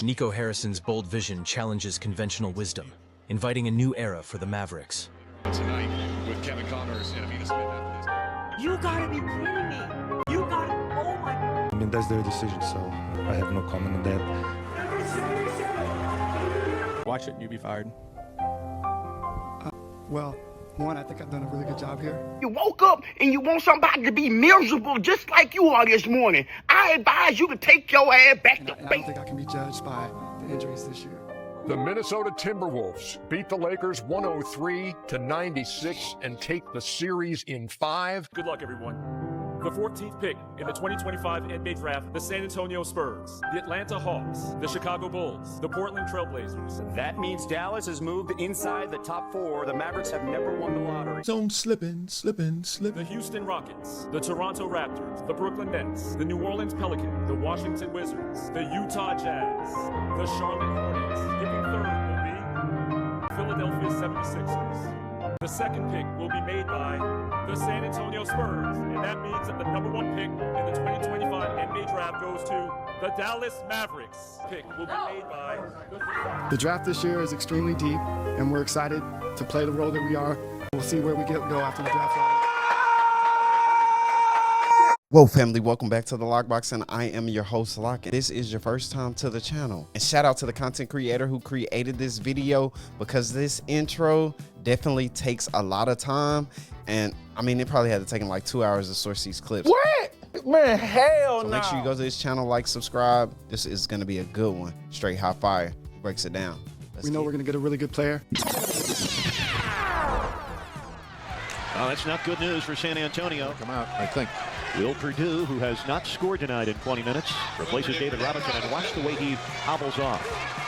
Nico Harrison's bold vision challenges conventional wisdom, inviting a new era for the Mavericks. Tonight with Kevin Connors and Amina Smith after this. You gotta be kidding me. You gotta, oh my. I mean, that's their decision, so I have no comment on that. Watch it and you'll be fired. Well, one, I think I've done a really good job here. You woke up and you want somebody to be miserable just like you are this morning. I advise you to take your ass back to I don't base. think I can be judged by the injuries this year. The Minnesota Timberwolves beat the Lakers 103-96 and take the series in 5. Good luck, everyone. The 14th pick in the 2025 NBA Draft, the San Antonio Spurs, the Atlanta Hawks, the Chicago Bulls, the Portland Trailblazers. That means Dallas has moved inside the top 4. The Mavericks have never won the lottery. Zone slipping. The Houston Rockets, the Toronto Raptors, the Brooklyn Nets, the New Orleans Pelicans, the Washington Wizards, the Utah Jazz, the Charlotte Hornets. Picking third will be Philadelphia 76ers. The second pick will be made by the San Antonio Spurs, and that means that the number 1 pick in the 2025 NBA Draft goes to the Dallas Mavericks. Pick will be made by The draft this year is extremely deep, and we're excited to play the role that we are. We'll see where we go after the draft. Whoa, family, welcome back to the Lockbox, and I am your host, Lock. This is your first time to the channel. And shout out to the content creator who created this video, because this intro definitely takes a lot of time. And I mean, it probably had to take him like 2 hours to source these clips. What? Man, hell no. So make sure you go to this channel, like, subscribe. This is going to be a good one. Straight hot fire. Breaks it down. We know we're going to get a really good player. Oh, that's not good news for San Antonio. Come out, I think. Will Perdue, who has not scored tonight in 20 minutes, replaces David Robinson, and watch the way he hobbles off.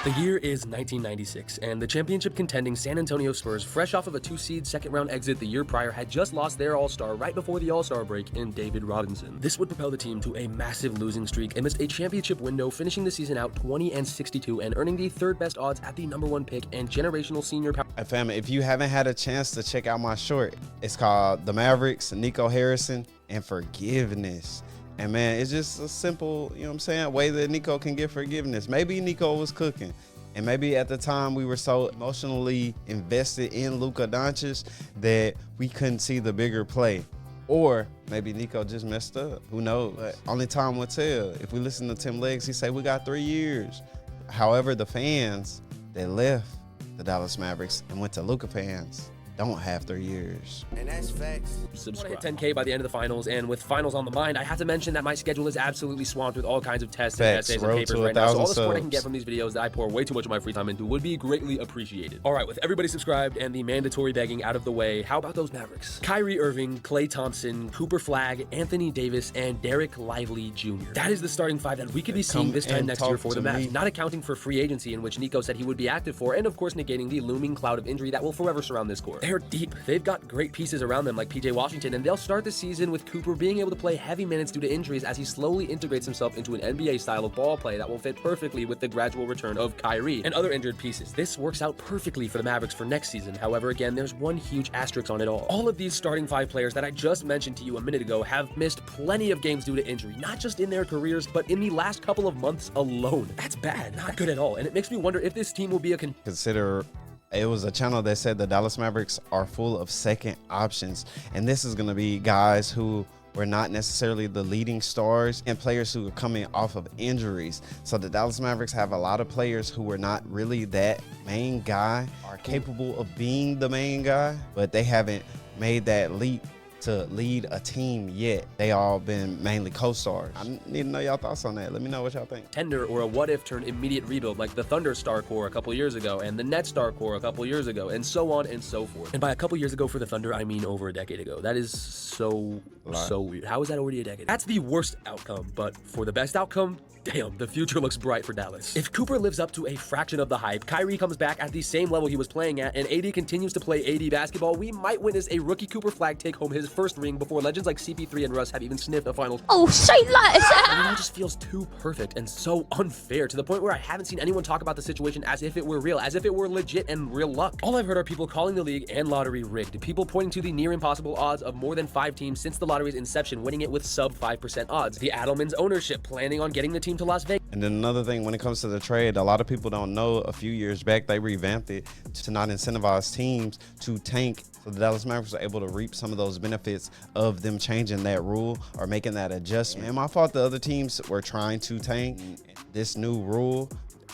The year is 1996, and the championship contending San Antonio Spurs, fresh off of a 2-seed second-round exit the year prior, had just lost their all-star right before the all-star break in David Robinson. This would propel the team to a massive losing streak amidst a championship window, finishing the season out 20-62 and earning the third best odds at the number 1 pick and generational senior power. Hey, fam, if you haven't had a chance to check out my short, it's called The Mavericks, Nico Harrison, and Forgiveness. And man, it's just a simple, you know what I'm saying, way that Nico can get forgiveness. Maybe Nico was cooking, and maybe at the time we were so emotionally invested in Luka Doncic that we couldn't see the bigger play. Or maybe Nico just messed up. Who knows? But only time will tell. If we listen to Tim Leggs, he say we got 3 years. However, the fans that left the Dallas Mavericks and went to Luka fans don't have 3 years. And that's facts. Subscribe. I want to hit 10K by the end of the finals, and with finals on the mind, I have to mention that my schedule is absolutely swamped with all kinds of tests and essays and papers right now. So all the support I can get from these videos that I pour way too much of my free time into would be greatly appreciated. All right, with everybody subscribed and the mandatory begging out of the way, how about those Mavericks? Kyrie Irving, Klay Thompson, Cooper Flagg, Anthony Davis, and Derek Lively Jr. That is the starting 5 that we could be seeing this time next year for the Mavs, not accounting for free agency, in which Nico said he would be active for, and of course negating the looming cloud of injury that will forever surround this core. They're deep. They've got great pieces around them like PJ Washington, and they'll start the season with Cooper being able to play heavy minutes due to injuries as he slowly integrates himself into an NBA style of ball play that will fit perfectly with the gradual return of Kyrie and other injured pieces. This works out perfectly for the Mavericks for next season. However, again, there's one huge asterisk on it all. All of these starting 5 players that I just mentioned to you a minute ago have missed plenty of games due to injury, not just in their careers, but in the last couple of months alone. That's bad, not good at all, and it makes me wonder if this team will be a consider. It was a channel that said the Dallas Mavericks are full of second options, and this is going to be guys who were not necessarily the leading stars and players who are coming off of injuries. So the Dallas Mavericks have a lot of players who were not really that main guy, are capable of being the main guy, but they haven't made that leap to lead a team yet. They all been mainly co-stars. I need to know y'all thoughts on that. Let me know what y'all think. Tender or a what if turn immediate rebuild like the Thunder star core a couple years ago and the Nets star core a couple years ago, and so on and so forth. And by a couple years ago for the Thunder, I mean over a decade ago. That is so weird. How is that already a decade? That's the worst outcome, but for the best outcome, damn, the future looks bright for Dallas. If Cooper lives up to a fraction of the hype, Kyrie comes back at the same level he was playing at, and AD continues to play AD basketball, we might witness a rookie Cooper Flagg take home his first ring before legends like CP3 and Russ have even sniffed a finals. Oh, say that! It all just feels too perfect and so unfair, to the point where I haven't seen anyone talk about the situation as if it were real, as if it were legit and real luck. All I've heard are people calling the league and lottery rigged, people pointing to the near impossible odds of more than 5 teams since the lottery's inception winning it with sub 5% odds, the Adelman's ownership planning on getting the team to Las Vegas. And then another thing, when it comes to the trade, a lot of people don't know a few years back, they revamped it to not incentivize teams to tank. So the Dallas Mavericks were able to reap some of those benefits of them changing that rule or making that adjustment. And my fault the other teams were trying to tank. This new rule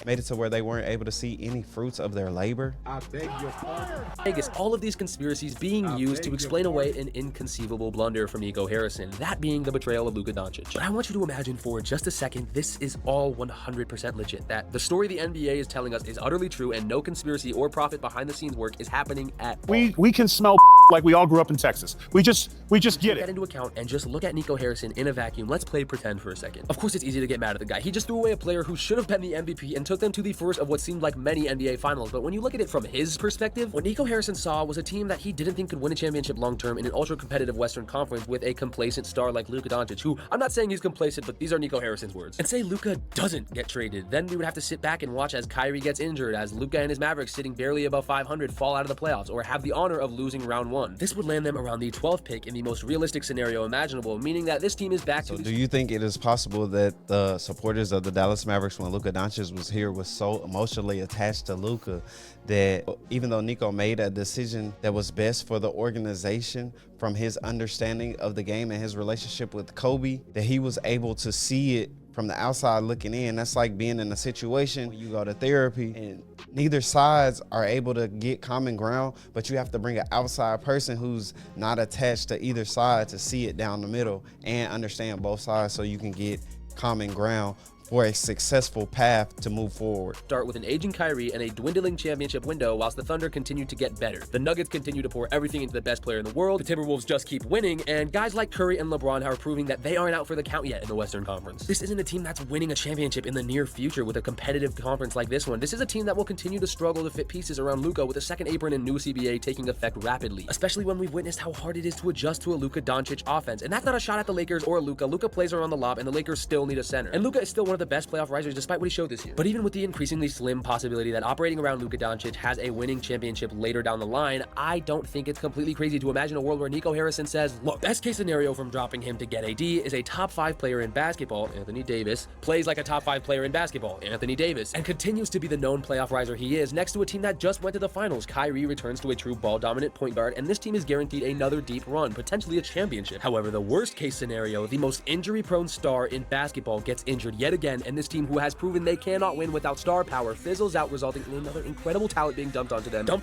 made it to where they weren't able to see any fruits of their labor. I beg your pardon. Vegas, all of these conspiracies being used to explain away an inconceivable blunder from Nico Harrison, that being the betrayal of Luka Doncic. But I want you to imagine for just a second, this is all 100% legit, that the story the NBA is telling us is utterly true and no conspiracy or profit behind the scenes work is happening at all. We can smell like we all grew up in Texas. We just get it. Take that into account and just look at Nico Harrison in a vacuum. Let's play pretend for a second. Of course, it's easy to get mad at the guy. He just threw away a player who should have been the MVP and took them to the first of what seemed like many NBA finals. But when you look at it from his perspective, what Nico Harrison saw was a team that he didn't think could win a championship long-term in an ultra-competitive Western Conference with a complacent star like Luka Doncic, who I'm not saying he's complacent, but these are Nico Harrison's words. And say Luka doesn't get traded, then we would have to sit back and watch as Kyrie gets injured, as Luka and his Mavericks sitting barely above 500 fall out of the playoffs, or have the honor of losing round one. This would land them around the 12th pick in the most realistic scenario imaginable, meaning that this team is back to... So do you think it is possible that the supporters of the Dallas Mavericks, when Luka Doncic was here, was so emotionally attached to Luka that even though Nico made a decision that was best for the organization from his understanding of the game and his relationship with Kobe, that he was able to see it from the outside looking in? That's like being in a situation where you go to therapy and neither sides are able to get common ground, but you have to bring an outside person who's not attached to either side to see it down the middle and understand both sides so you can get common ground for a successful path to move forward. Start with an aging Kyrie and a dwindling championship window whilst the Thunder continue to get better. The Nuggets continue to pour everything into the best player in the world. The Timberwolves just keep winning, and guys like Curry and LeBron are proving that they aren't out for the count yet in the Western Conference. This isn't a team that's winning a championship in the near future with a competitive conference like this one. This is a team that will continue to struggle to fit pieces around Luka with a second apron and new CBA taking effect rapidly, especially when we've witnessed how hard it is to adjust to a Luka Doncic offense. And that's not a shot at the Lakers or Luka. Luka plays around the lob, and the Lakers still need a center. And Luka is still one of the best playoff risers despite what he showed this year. But even with the increasingly slim possibility that operating around Luka Doncic has a winning championship later down the line, I don't think it's completely crazy to imagine a world where Nico Harrison says, look, best case scenario from dropping him to get AD is a top 5 player in basketball, Anthony Davis, plays like a top 5 player in basketball, Anthony Davis, and continues to be the known playoff riser he is next to a team that just went to the finals. Kyrie returns to a true ball-dominant point guard, and this team is guaranteed another deep run, potentially a championship. However, the worst case scenario, the most injury-prone star in basketball gets injured yet again, and this team who has proven they cannot win without star power fizzles out, resulting in another incredible talent being dumped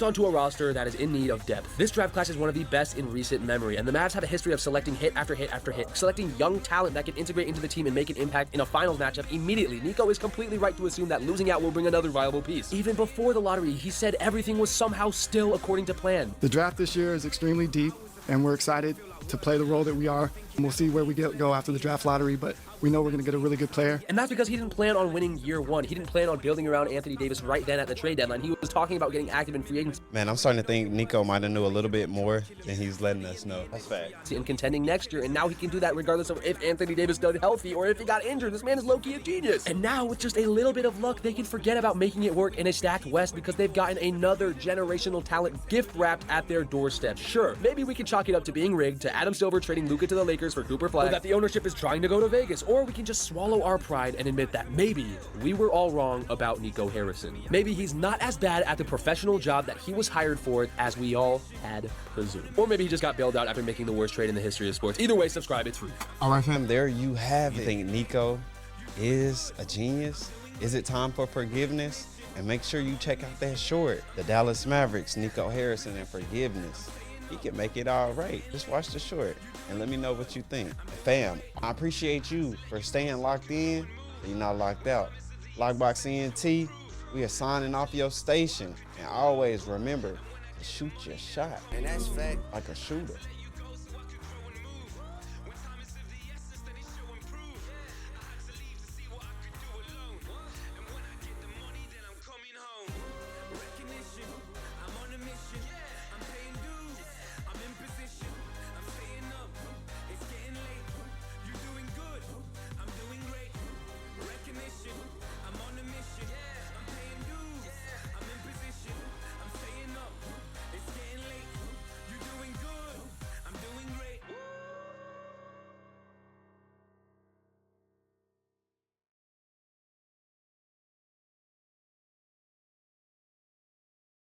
onto a roster that is in need of depth. This draft class is one of the best in recent memory, and the Mavs have a history of selecting hit after hit after hit, selecting young talent that can integrate into the team and make an impact in a finals matchup immediately. Nico is completely right to assume that losing out will bring another viable piece. Even before the lottery, he said everything was somehow still according to plan. The draft this year is extremely deep, and we're excited to play the role that we are. And we'll see where we go after the draft lottery, but we know we're going to get a really good player. And that's because he didn't plan on winning year one. He didn't plan on building around Anthony Davis right then at the trade deadline. He was talking about getting active in free agency. Man, I'm starting to think Nico might have knew a little bit more than he's letting us know. That's fact. And contending next year, and now he can do that regardless of if Anthony Davis stayed healthy or if he got injured. This man is low-key a genius. And now with just a little bit of luck, they can forget about making it work in a stacked West because they've gotten another generational talent gift-wrapped at their doorstep. Sure, maybe we can chalk it up to being rigged, to Adam Silver trading Luka to the Lakers for Cooper Flagg, or that the ownership is trying to go to Vegas, or we can just swallow our pride and admit that maybe we were all wrong about Nico Harrison. Maybe he's not as bad at the professional job that he was hired for as we all had presumed. Or maybe he just got bailed out after making the worst trade in the history of sports. Either way, subscribe, it's free. All right, fam, there you have it. You think Nico is a genius? Is it time for forgiveness? And make sure you check out that short, the Dallas Mavericks, Nico Harrison and forgiveness. He can make it all right. Just watch the short and let me know what you think. Fam, I appreciate you for staying locked in. You're not locked out. Lockbox ENT, we are signing off your station. And always remember to shoot your shot. And that's fact. Like a shooter.